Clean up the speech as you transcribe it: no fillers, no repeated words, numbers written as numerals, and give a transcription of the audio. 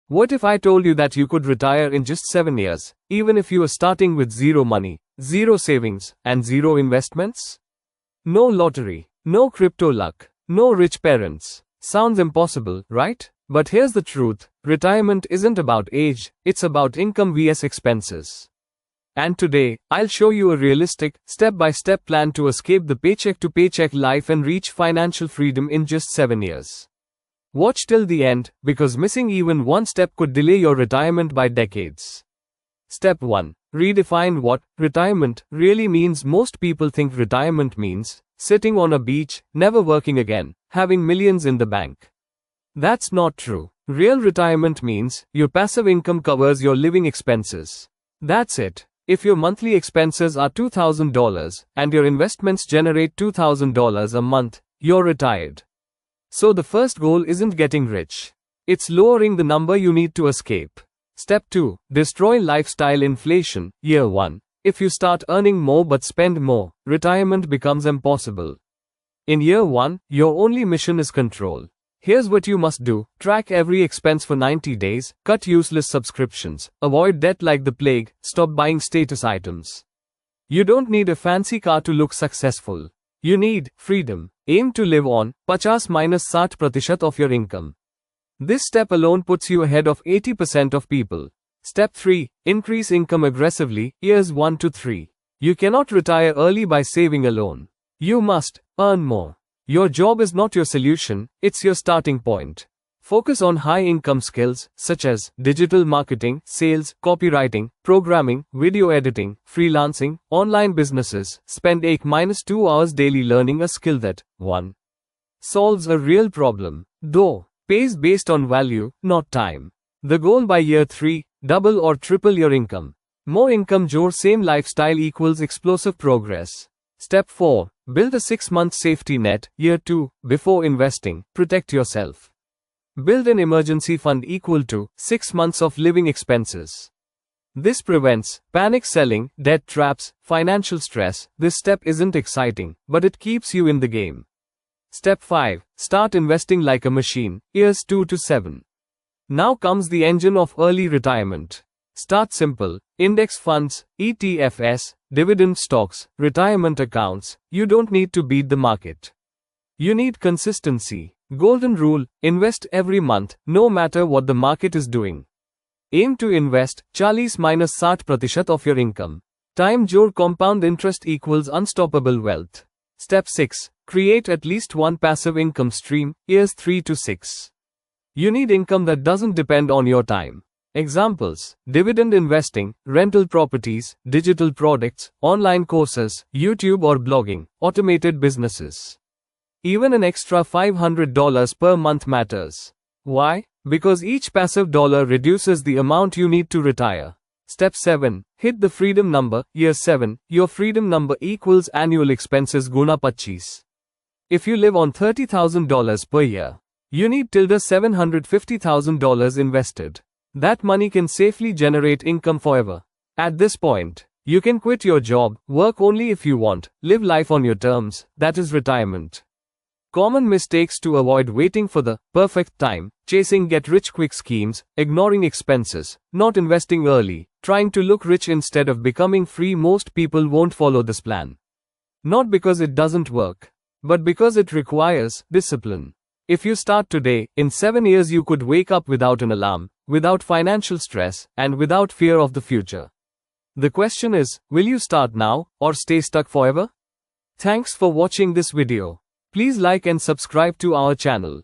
What if I told you that you could retire in just 7 years, even if you were starting with zero money, zero savings, and zero investments? No lottery, no crypto luck, no rich parents. Sounds impossible, right? But here's the truth. Retirement isn't about age, it's about income vs expenses. And today, I'll show you a realistic, step-by-step plan to escape the paycheck-to-paycheck life and reach financial freedom in just 7 years. Watch till the end, because missing even one step could delay your retirement by decades. Step 1. Redefine what retirement really means. Most people think retirement means sitting on a beach, never working again, having millions in the bank. That's not true. Real retirement means your passive income covers your living expenses. That's it. If your monthly expenses are $2,000 and your investments generate $2,000 a month, you're retired. So the first goal isn't getting rich. It's lowering the number you need to escape. Step 2. Destroy lifestyle inflation. Year 1. If you start earning more but spend more, retirement becomes impossible. In year 1, your only mission is control. Here's what you must do. Track every expense for 90 days, cut useless subscriptions, avoid debt like the plague, stop buying status items. You don't need a fancy car to look successful. You need freedom. Aim to live on 50–60% of your income. This step alone puts you ahead of 80% of people. Step 3. Increase income aggressively, years 1 to 3. You cannot retire early by saving alone. You must earn more. Your job is not your solution, it's your starting point. Focus on high-income skills, such as digital marketing, sales, copywriting, programming, video editing, freelancing, online businesses. Spend 8–2 hours daily learning a skill that 1. Solves a real problem, though pays based on value, not time. The goal by year 3, double or triple your income. More income, your same lifestyle equals explosive progress. Step 4. Build a 6-month safety net. Year 2. Before investing, protect yourself. Build an emergency fund equal to 6 months of living expenses. This prevents panic selling, debt traps, financial stress. This step isn't exciting, but it keeps you in the game. Step 5. Start investing like a machine. Years 2 to 7. Now comes the engine of early retirement. Start simple. Index funds, ETFs, dividend stocks, retirement accounts. You don't need to beat the market. You need consistency. Golden rule: invest every month, no matter what the market is doing. Aim to invest 40–60% of your income. Time your compound interest equals unstoppable wealth. Step 6. Create at least one passive income stream, years 3 to 6. You need income that doesn't depend on your time. Examples: dividend investing, rental properties, digital products, online courses, YouTube or blogging, automated businesses. Even an extra $500 per month matters. Why? Because each passive dollar reduces the amount you need to retire. Step 7. Hit the freedom number. Year 7. Your freedom number equals annual expenses guna 25. If you live on $30,000 per year, you need $750,000 invested. That money can safely generate income forever. At this point, you can quit your job, work only if you want, live life on your terms. That is retirement. Common mistakes to avoid: waiting for the perfect time, chasing get-rich-quick schemes, ignoring expenses, not investing early, trying to look rich instead of becoming free. Most people won't follow this plan. Not because it doesn't work, but because it requires discipline. If you start today, in 7 years you could wake up without an alarm, without financial stress, and without fear of the future. The question is, will you start now, or stay stuck forever? Thanks for watching this video. Please like and subscribe to our channel.